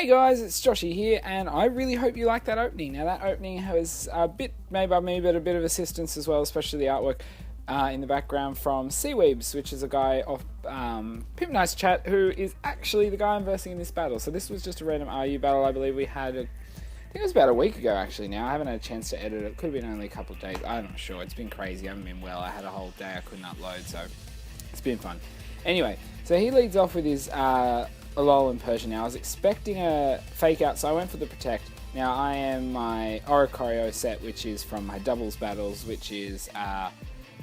Hey guys, it's Joshy here, and I really hope you like that opening. Now that opening was a bit made by me, but a bit of assistance as well, especially the artwork in the background from Seaweebs, which is a guy off Pimp Nice Chat, who is actually the guy I'm versing in this battle. So this was just a random RU battle I believe we had, I think it was about a week ago actually now. I haven't had a chance to edit it. Could have been only a couple of days. I'm not sure. It's been crazy. I haven't been well. I had a whole day I couldn't upload, so it's been fun. Anyway, so he leads off with his Alolan Persian. Now I was expecting a fake out, so I went for the Protect. Now I am my Oricorio set, which is from my doubles battles, which is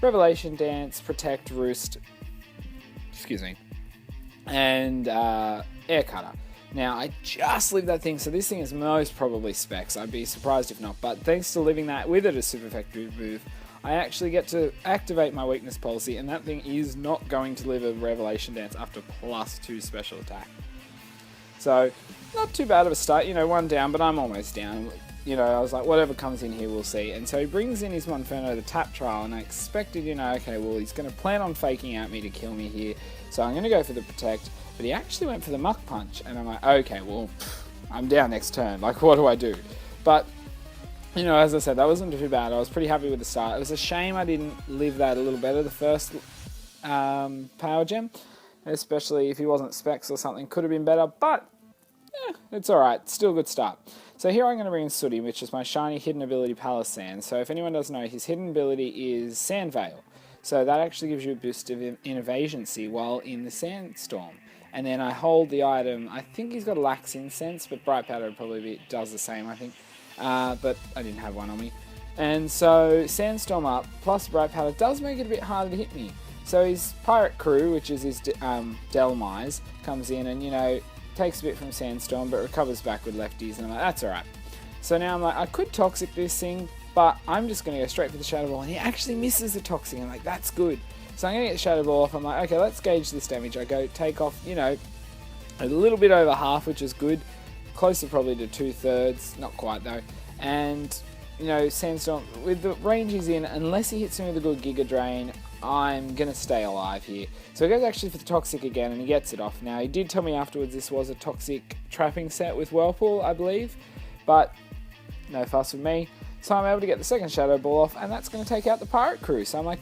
Revelation Dance, Protect, Roost, excuse me, and Air Cutter. Now I just lived that thing, so this thing is most probably Specs. I'd be surprised if not, but thanks to living that with it as super effective move, I actually get to activate my weakness policy, and that thing is not going to live a Revelation Dance after +2 special attack. So, not too bad of a start, one down, but I'm almost down. I was like, whatever comes in here, we'll see. And so he brings in his Monferno, the Tap Trial, and I expected, okay, well, he's going to plan on faking out me to kill me here, so I'm going to go for the Protect, but he actually went for the Muck Punch, and I'm like, okay, well, I'm down next turn, like, what do I do? But as I said, that wasn't too bad. I was pretty happy with the start. It was a shame I didn't live that a little better, the first Power Gem, especially if he wasn't Specs or something. Could have been better, but it's alright. Still a good start. So here I'm going to bring in Sooty, which is my shiny hidden ability Palisand. So if anyone doesn't know, his hidden ability is Sand Veil. So that actually gives you a boost of Innovationcy while in the Sandstorm. And then I hold the item. I think he's got Lax Incense, but Bright Powder probably does the same, I think. But I didn't have one on me. And so Sandstorm up plus Bright Powder does make it a bit harder to hit me. So his Pirate Crew, which is his Delmise, comes in and, takes a bit from Sandstorm, but recovers back with lefties, and I'm like, that's alright. So now I'm like, I could Toxic this thing, but I'm just going to go straight for the Shadow Ball, and he actually misses the Toxic. I'm like, that's good. So I'm going to get the Shadow Ball off. I'm like, okay, let's gauge this damage. I go take off, a little bit over half, which is good. Closer probably to 2/3, not quite though. And, Sandstorm, with the range he's in, unless he hits me with a good Giga Drain, I'm going to stay alive here. So he goes actually for the Toxic again, and he gets it off. Now, he did tell me afterwards this was a Toxic trapping set with Whirlpool, I believe, but no fuss with me. So I'm able to get the second Shadow Ball off, and that's going to take out the Pirate Crew. So I'm like,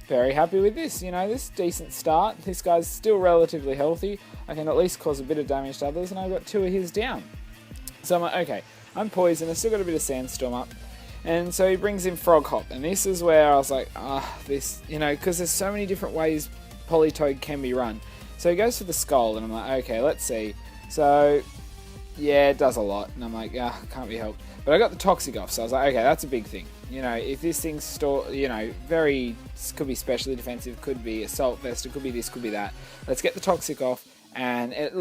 very happy with this. This decent start. This guy's still relatively healthy. I can at least cause a bit of damage to others, and I've got 2 of his down. So I'm like, okay, I'm poisoned. I've still got a bit of Sandstorm up. And so he brings in Frog Hop, and this is where I was like, because there's so many different ways Politoed can be run. So he goes for the Skull, and I'm like, okay, let's see. So, yeah, it does a lot, and I'm like, can't be helped. But I got the Toxic off, so I was like, okay, that's a big thing. If this thing's could be specially defensive, could be Assault Vest, it could be this, could be that. Let's get the Toxic off, and it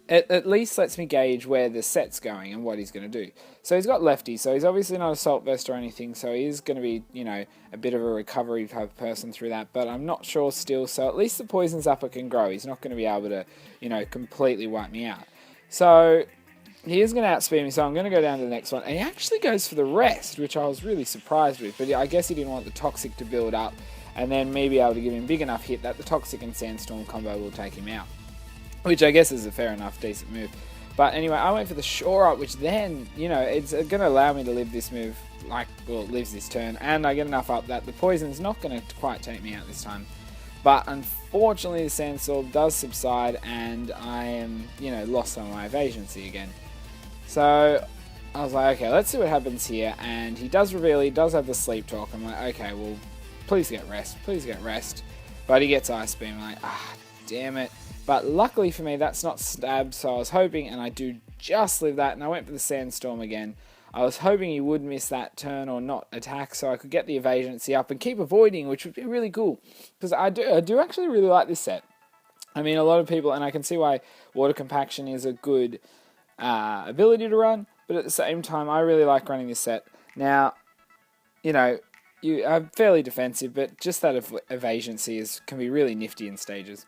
at least lets me gauge where the set's going and what he's going to do. So he's got lefty, so he's obviously not Assault Vest or anything, so he is going to be, a bit of a recovery type of person through that, but I'm not sure still, so at least the Poison Zapper can grow. He's not going to be able to, completely wipe me out. So he is going to outspeed me, so I'm going to go down to the next one, and he actually goes for the Rest, which I was really surprised with, but I guess he didn't want the Toxic to build up, and then me be able to give him big enough hit that the Toxic and Sandstorm combo will take him out. Which I guess is a fair enough, decent move. But anyway, I went for the Shore Up, which then, it's going to allow me to live this move, it lives this turn, and I get enough up that the Poison's not going to quite take me out this time. But unfortunately, the Sandstorm does subside, and I am, lost some of my evasioncy again. So I was like, okay, let's see what happens here, and he does reveal he does have the Sleep Talk. I'm like, okay, well, please get rest. But he gets Ice Beam. I'm like, damn it. But luckily for me, that's not Stab, so I was hoping, and I do just live that, and I went for the Sandstorm again. I was hoping he would miss that turn or not attack, so I could get the evasioncy up and keep avoiding, which would be really cool. Because I do actually really like this set. I mean, a lot of people, and I can see why Water Compaction is a good ability to run, but at the same time, I really like running this set. Now, you are fairly defensive, but just that evasioncy can be really nifty in stages.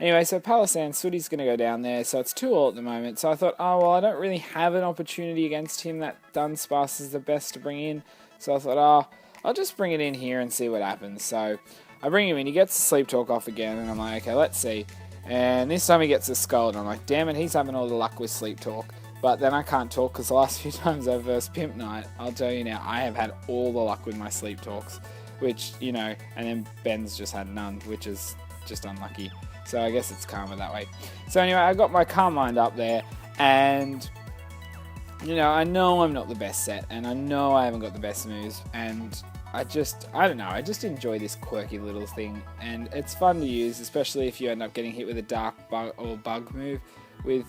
Anyway, so Palisand, Sooty's going to go down there, so it's 2-all at the moment. So I thought, I don't really have an opportunity against him that Dunsparce is the best to bring in. So I thought, I'll just bring it in here and see what happens. So I bring him in, he gets the Sleep Talk off again, and I'm like, okay, let's see. And this time he gets a Scold, and I'm like, damn it, he's having all the luck with Sleep Talk. But then I can't talk because the last few times I've versed Pimp Knight, I'll tell you now, I have had all the luck with my Sleep Talks, which, you know, and then Ben's just had none, which is just unlucky. So I guess it's karma that way. So anyway, I got my Calm Mind up there, and, you know I'm not the best set, and I know I haven't got the best moves, and I don't know, I just enjoy this quirky little thing, and it's fun to use, especially if you end up getting hit with a dark bug or bug move with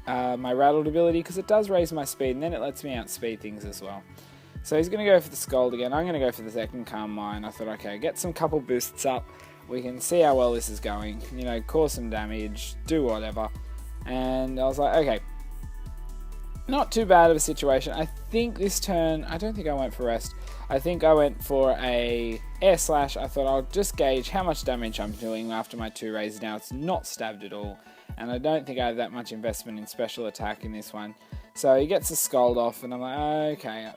my rattled ability, because it does raise my speed, and then it lets me outspeed things as well. So he's going to go for the Scold again. I'm going to go for the second Calm Mind. I thought, okay, get some couple boosts up. We can see how well this is going. You know, cause some damage, do whatever. And I was like, okay, not too bad of a situation. I think this turn, I don't think I went for rest. I think I went for a air slash. I thought I'll just gauge how much damage I'm doing after my 2 raises. Now it's not stabbed at all, and I don't think I have that much investment in special attack in this one. So he gets a Scold off, and I'm like, okay,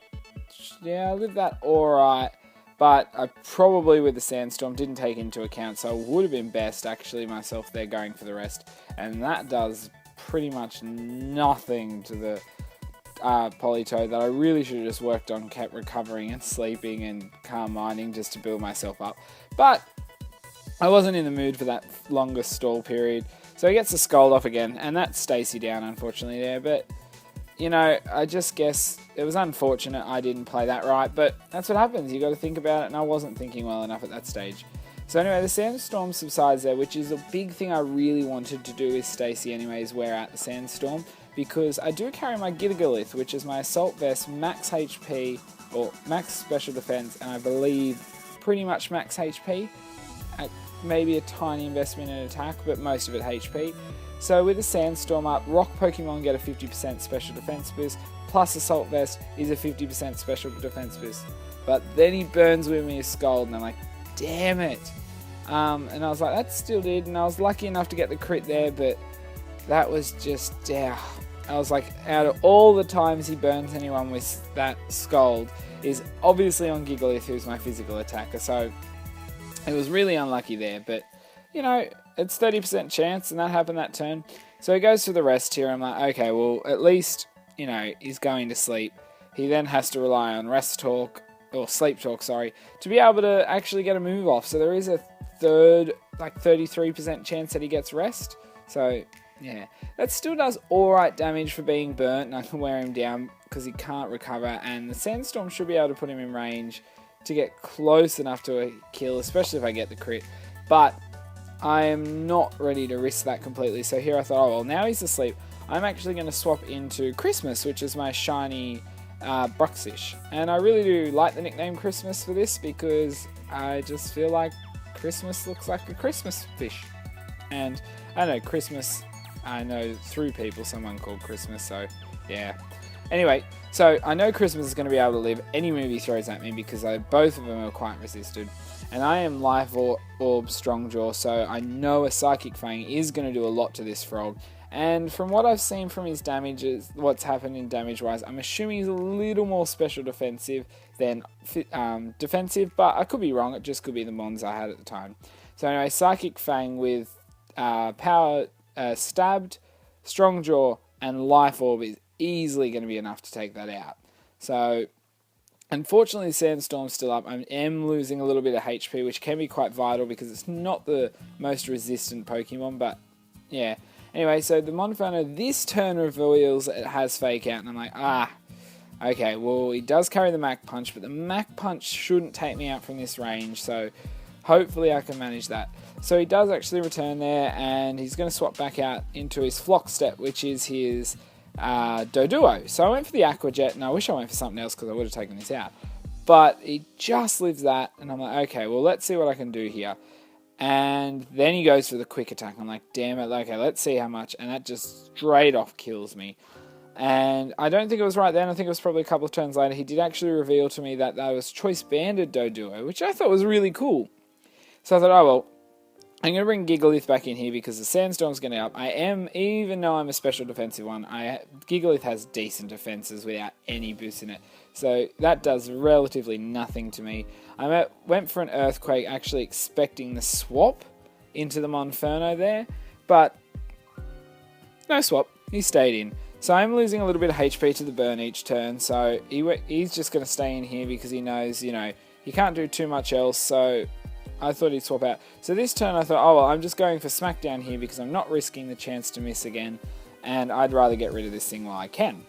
yeah, I lived that alright. But I probably, with the Sandstorm, didn't take into account, so it would have been best, actually, myself there going for the rest. And that does pretty much nothing to the Polytoad that I really should have just worked on, kept recovering and sleeping and calm minding just to build myself up. But I wasn't in the mood for that longer stall period, so he gets the Scold off again, and that's Stacy down, unfortunately, there. But, you know, I just guess it was unfortunate I didn't play that right, but that's what happens. You got to think about it, and I wasn't thinking well enough at that stage. So anyway, the Sandstorm subsides there, which is a big thing I really wanted to do with Stacy anyways, wear out the Sandstorm, because I do carry my Gigalith, which is my Assault Vest, max HP, or max Special Defense, and I believe pretty much max HP, maybe a tiny investment in attack, but most of it HP. So with the Sandstorm up, Rock Pokemon get a 50% Special Defense boost, plus Assault Vest is a 50% Special Defense boost. But then he burns with me a Scold, and I'm like, damn it. And I was like, that still did, and I was lucky enough to get the crit there, but that was just, yeah. I was like, out of all the times he burns anyone with that Scold is obviously on Gigalith, who's my physical attacker, so it was really unlucky there, but, you know, it's 30% chance, and that happened that turn. So he goes for the rest here. I'm like, okay, well, at least, you know, he's going to sleep. He then has to rely on rest talk, or sleep talk, sorry, to be able to actually get a move off. So there is a third, like 33% chance that he gets rest. So, yeah, that still does alright damage for being burnt, and I can wear him down because he can't recover, and the Sandstorm should be able to put him in range to get close enough to a kill, especially if I get the crit. But I am not ready to risk that completely, so here I thought, oh well, now he's asleep, I'm actually going to swap into Christmas, which is my shiny Bruxish. And I really do like the nickname Christmas for this, because I just feel like Christmas looks like a Christmas fish. And I don't know, Christmas, I know through people someone called Christmas, so yeah. Anyway, so I know Christmas is going to be able to live any move he throws at me, because both of them are quite resisted. And I am Life Orb Strongjaw, so I know a Psychic Fang is going to do a lot to this frog. And from what I've seen from his damages, what's happened in damage-wise, I'm assuming he's a little more special defensive than defensive, but I could be wrong. It just could be the mons I had at the time. So anyway, Psychic Fang with Power Stabbed, Strongjaw, and Life Orb is easily going to be enough to take that out. So unfortunately, Sandstorm's still up. I am losing a little bit of HP, which can be quite vital because it's not the most resistant Pokemon, but yeah. Anyway, so the Monferno this turn reveals it has Fake Out, and I'm like, okay, well, he does carry the Mach Punch, but the Mach Punch shouldn't take me out from this range, so hopefully I can manage that. So he does actually return there, and he's going to swap back out into his Flock Step, which is his Doduo. So I went for the Aqua Jet, and I wish I went for something else because I would have taken this out. But he just lives that, and I'm like, okay, well, let's see what I can do here. And then he goes for the Quick Attack. I'm like, damn it, okay, let's see how much. And that just straight off kills me. And I don't think it was right then. I think it was probably a couple of turns later. He did actually reveal to me that was Choice Banded Doduo, which I thought was really cool. So I thought, oh, well, I'm going to bring Gigalith back in here because the Sandstorm's going to up. I am, even though I'm a special defensive one, Gigalith has decent defenses without any boost in it. So that does relatively nothing to me. I went for an Earthquake, actually expecting the swap into the Monferno there. but no swap. He stayed in. So I'm losing a little bit of HP to the burn each turn, so he's just going to stay in here because he knows, you know, he can't do too much else, so I thought he'd swap out. So this turn I thought, oh well, I'm just going for smackdown here because I'm not risking the chance to miss again, and I'd rather get rid of this thing while I can.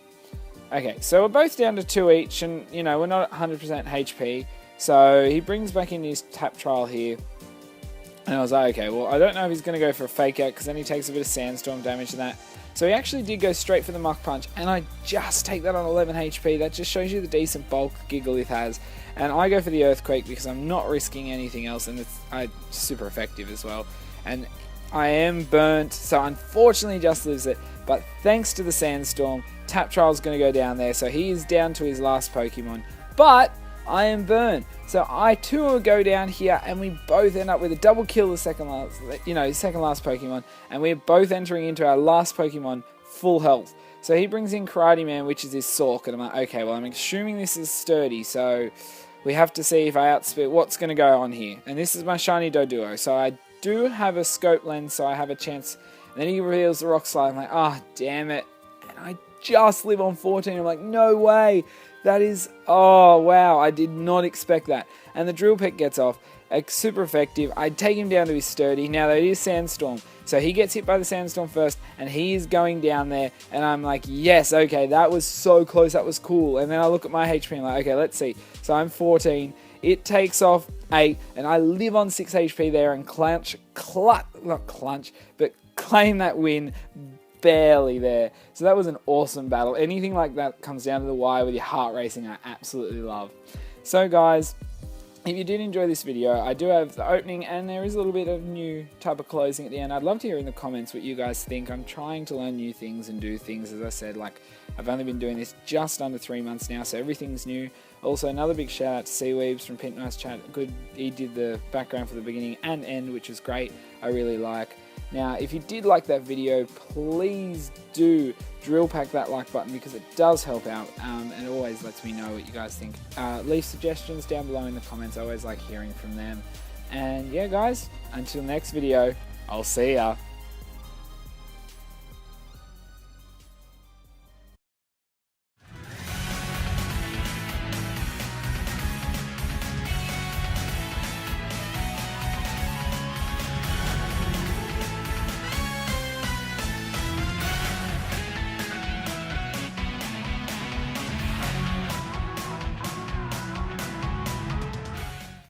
Okay, so we're both down to 2 each, and, you know, we're not at 100% HP, so he brings back in his tap trial here. And I was like, okay, well, I don't know if he's going to go for a fake out because then he takes a bit of sandstorm damage and that. So he actually did go straight for the muck punch, and I just take that on 11 HP. That just shows you the decent bulk Gigalith has. And I go for the earthquake because I'm not risking anything else, and it's super effective as well. And I am burnt, so unfortunately just lives it. But thanks to the sandstorm, Tap Trial's going to go down there, so he is down to his last Pokemon. But I am burned, so I too will go down here, and we both end up with a double kill the second last Pokemon, and we're both entering into our last Pokemon full health. So he brings in Karate Man, which is his Sork, and I'm like, okay, well, I'm assuming this is sturdy, so we have to see if I outspeed what's going to go on here. And this is my shiny Doduo, so I do have a scope lens, so I have a chance. And then he reveals the Rock Slide. I'm like, ah, oh, damn it. And I just live on 14. I'm like, no way. That is, oh wow, I did not expect that. And the Drill Peck gets off, super effective. I take him down to his sturdy. Now that is Sandstorm, so he gets hit by the Sandstorm first, and he is going down there, and I'm like, yes, okay, that was so close, that was cool. And then I look at my HP, and I'm like, okay, let's see. So I'm 14, it takes off 8, and I live on 6 HP there, and claim that win. Barely there. So that was an awesome battle. Anything like that comes down to the wire with your heart racing, I absolutely love. So guys, if you did enjoy this video, I do have the opening, and there is a little bit of new type of closing at the end. I'd love to hear in the comments what you guys think. I'm trying to learn new things and do things, as I said, like I've only been doing this just under 3 months now, so everything's new. Also, another big shout out to Seaweebs from Pint Nice Chat. Good, he did the background for the beginning and end, which was great. I really like. Now, if you did like that video, please do drill pack that like button because it does help out, and it always lets me know what you guys think. Leave suggestions down below in the comments. I always like hearing from them. And yeah, guys, until next video, I'll see ya.